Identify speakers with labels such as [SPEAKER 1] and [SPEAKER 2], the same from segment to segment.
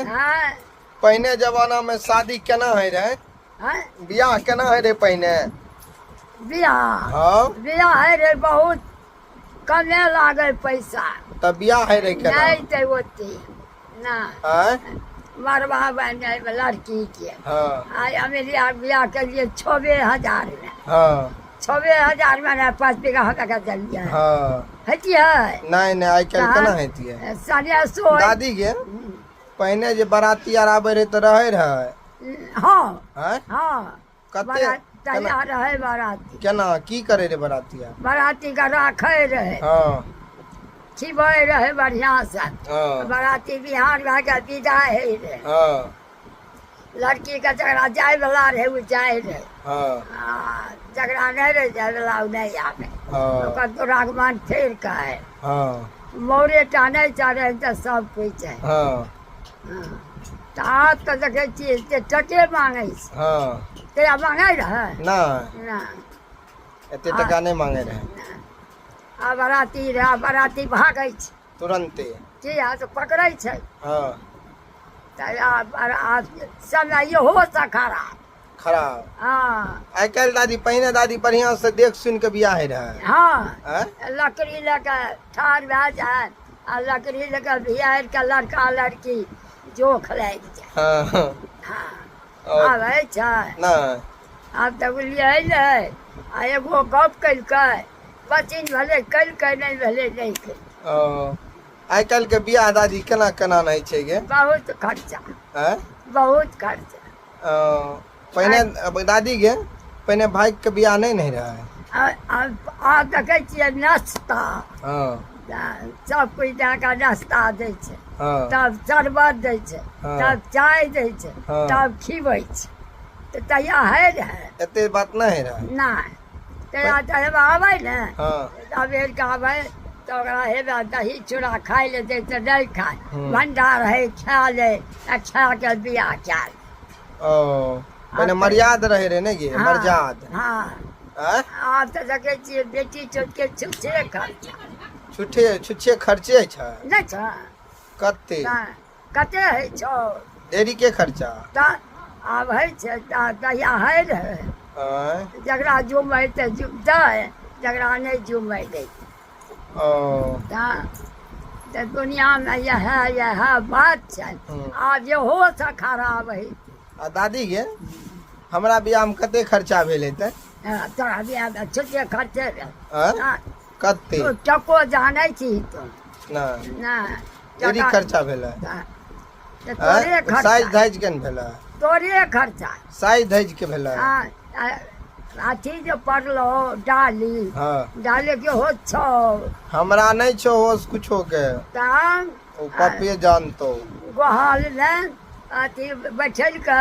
[SPEAKER 1] हाँ
[SPEAKER 2] पहले जमाना में शादी केना है रहे?
[SPEAKER 1] हाँ
[SPEAKER 2] बियाह केना है रे पहले?
[SPEAKER 1] बियाह
[SPEAKER 2] हाँ
[SPEAKER 1] बियाह है रे बहुत कमे लागे पैसा
[SPEAKER 2] तब बियाह है रे केना?
[SPEAKER 1] नहीं ते ओते ना
[SPEAKER 2] हाँ
[SPEAKER 1] मरवा बने लड़की के
[SPEAKER 2] हाँ
[SPEAKER 1] आज मेरी बियाह के लिए 6,000 में
[SPEAKER 2] हाँ
[SPEAKER 1] 6,000 में ना 5 बीघा का दिया
[SPEAKER 2] हाँ
[SPEAKER 1] है
[SPEAKER 2] नहीं आई कल केना हेती है?
[SPEAKER 1] 150
[SPEAKER 2] दादी के पहले जे बाराती आर आबे रहे तो रहे
[SPEAKER 1] हाँ
[SPEAKER 2] हैं?
[SPEAKER 1] हाँ
[SPEAKER 2] कते
[SPEAKER 1] तैयार रहे बाराती
[SPEAKER 2] केना की करे रे बारातिया?
[SPEAKER 1] बाराती का राखे रहे
[SPEAKER 2] हाँ
[SPEAKER 1] खिबे रहे बढ़िया से
[SPEAKER 2] हाँ
[SPEAKER 1] बाराती बिहार भा के विदा है रहे
[SPEAKER 2] हाँ
[SPEAKER 1] लड़की का जगरा जाए वाला रहे वो जाए रहे
[SPEAKER 2] हाँ
[SPEAKER 1] जगरा नहीं रहे जाए वाला वो नहीं आवे
[SPEAKER 2] हाँ
[SPEAKER 1] ओकर तो रागमान फेर का है
[SPEAKER 2] हाँ
[SPEAKER 1] मोरे टाने चाहे तो सब कुछ है
[SPEAKER 2] हाँ
[SPEAKER 1] तो आज तो देखे छियै टके मांगे
[SPEAKER 2] हाँ
[SPEAKER 1] तेरा मांगे रहे
[SPEAKER 2] ना
[SPEAKER 1] ना
[SPEAKER 2] एते टका नहीं मांगे रहे
[SPEAKER 1] आ बाराती भागे छै
[SPEAKER 2] तुरंते
[SPEAKER 1] किया तो पकड़े छै
[SPEAKER 2] हाँ
[SPEAKER 1] समय हो सखारा
[SPEAKER 2] खराब
[SPEAKER 1] हाँ
[SPEAKER 2] आई कल दादी पहले दादी बढ़िया से देख सुन के बियाह रहे
[SPEAKER 1] हाँ
[SPEAKER 2] हैं?
[SPEAKER 1] लकड़ी लेके ठाढ़ भए जाए आ लकड़ी लेके बिहार के लड़का लड़की जोख लागि जाए
[SPEAKER 2] हाँ
[SPEAKER 1] हाँ आबै छै
[SPEAKER 2] ना
[SPEAKER 1] आब तऽ बुझलिए अयलै आ एगो गप केलकै बचिन भेलै केलकै नहीं भेलै नहीं केलकै
[SPEAKER 2] आई कल के बियाह दादी केना केना नहीं छै गे?
[SPEAKER 1] बहुत खर्चा
[SPEAKER 2] हैं?
[SPEAKER 1] बहुत खर्चा
[SPEAKER 2] पहले अब दादी गे पहले भाई के बियाह नहीं रहे?
[SPEAKER 1] आ देखै छियै नाश्ता
[SPEAKER 2] हाँ
[SPEAKER 1] सब कुछ दे के नाश्ता दै छै
[SPEAKER 2] हाँ
[SPEAKER 1] तब शरबत दै छै
[SPEAKER 2] हाँ।
[SPEAKER 1] तब चाय दै छै
[SPEAKER 2] हाँ।
[SPEAKER 1] तब खिबै छै तऽ तहिया है रहे
[SPEAKER 2] एते बात नहीं रहे?
[SPEAKER 1] नहीं तहिया तऽ हेबे आबै ने
[SPEAKER 2] हाँ
[SPEAKER 1] अबेर के आबै तऽ ओकरा हेबे दही चूड़ा खाइ ले दै तऽ नहीं खाय
[SPEAKER 2] हम्म।
[SPEAKER 1] भंडार है खा ले आ खा के बियाह कए ले
[SPEAKER 2] पहले मर्याद रहे रे ने गे?
[SPEAKER 1] हाँ,
[SPEAKER 2] मर्याद
[SPEAKER 1] हाँ
[SPEAKER 2] हैं?
[SPEAKER 1] आब तऽ देखै छियै बेटी चोट के छुच्छे खर्चा
[SPEAKER 2] छुच्छे खर्चे छै
[SPEAKER 1] नहीं छै
[SPEAKER 2] कते
[SPEAKER 1] कते है छौ
[SPEAKER 2] ढेरी के खर्चा
[SPEAKER 1] तऽ आब है छै तहिया है रहे
[SPEAKER 2] हैं?
[SPEAKER 1] जकरा जुमै तऽ दै जकरा नहीं जुमै दै तऽ दुनियामे यह बात छै
[SPEAKER 2] हम्म।
[SPEAKER 1] आब इहो से खराब है
[SPEAKER 2] आ दादी गे हमरा बियाह में कते खर्चा भेल हेतै?
[SPEAKER 1] तोरा बियाहमे छुट्टे खर्चे
[SPEAKER 2] हैं? कते
[SPEAKER 1] तू टको जानै छी तू
[SPEAKER 2] ना
[SPEAKER 1] नहीं
[SPEAKER 2] ढेरी खर्चा भेलै?
[SPEAKER 1] तोरे
[SPEAKER 2] साइज
[SPEAKER 1] खर्चा
[SPEAKER 2] धाइज के न भेलै?
[SPEAKER 1] तोरे खर्चा
[SPEAKER 2] साइज धाइज के भेलै?
[SPEAKER 1] अथी जे पड़लो डाली
[SPEAKER 2] हाँ
[SPEAKER 1] डाली के हो छौ
[SPEAKER 2] हमरा नहीं छो होश कुछो के
[SPEAKER 1] तब
[SPEAKER 2] ओ पप्पे जानतो
[SPEAKER 1] गोहाल ने अथी बैठल के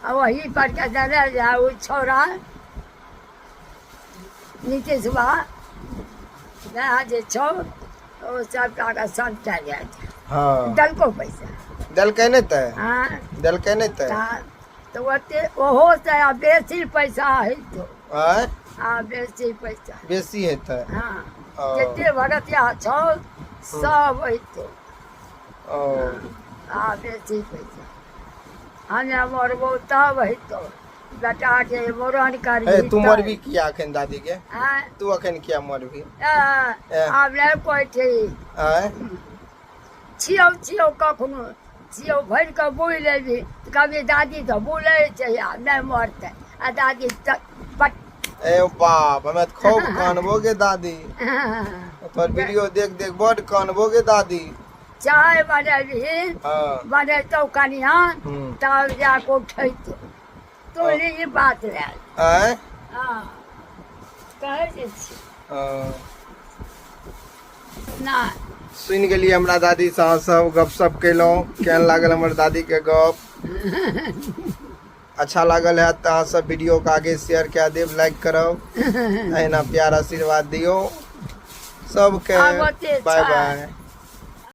[SPEAKER 1] आ वही पर के देने जा उ छोरा नीतीशवा ने जे छौ ओ सब का सब चल जाए
[SPEAKER 2] हाँ
[SPEAKER 1] दलको पैसा
[SPEAKER 2] देलकै नहीं तै?
[SPEAKER 1] हाँ
[SPEAKER 2] देलकै नहीं तै?
[SPEAKER 1] तो ओते ओहो से आ बेसी पैसा है तो
[SPEAKER 2] हैं?
[SPEAKER 1] हाँ बेसी पैसा
[SPEAKER 2] बेसी हेतै?
[SPEAKER 1] हाँ जते भगतिया छौ सब है तो हाँ बेसी पैसा हमे मरबो तब है तो बेटा के मोरन करी
[SPEAKER 2] तू मरबी किया अखन दादी के?
[SPEAKER 1] हाँ
[SPEAKER 2] तू अखन किया मरबी?
[SPEAKER 1] आब नहीं कोई ठीक
[SPEAKER 2] हैं?
[SPEAKER 1] छियौ कखनो छियौ भरि कऽ बुझि लेबही कभी दादी तऽ बुलै छै आ नहीं मरतै आ दादी
[SPEAKER 2] ए बाप हमें तो खूब कानबो गे दादी तोर वीडियो देख देख बड़ कानबो गे दादी
[SPEAKER 1] चाय बनेबही
[SPEAKER 2] हाँ
[SPEAKER 1] बनेतौ कनिया
[SPEAKER 2] हम्म।
[SPEAKER 1] तब जाके उठैतौ तो ई बात लए
[SPEAKER 2] हैं?
[SPEAKER 1] हाँ कहै जे छी
[SPEAKER 2] हाँ।
[SPEAKER 1] नहि
[SPEAKER 2] सुन गेलिए हमरा दादी से अहाँ सब गपशप केलहुँ केहन लागल हमर दादी के गप अच्छा लागल है तो अहाँ सब वीडियो के आगे शेयर कए देब लाइक करब अहिना प्यार आशीर्वाद दियो सबके
[SPEAKER 1] आबते
[SPEAKER 2] बाय
[SPEAKER 1] छै।
[SPEAKER 2] बाय।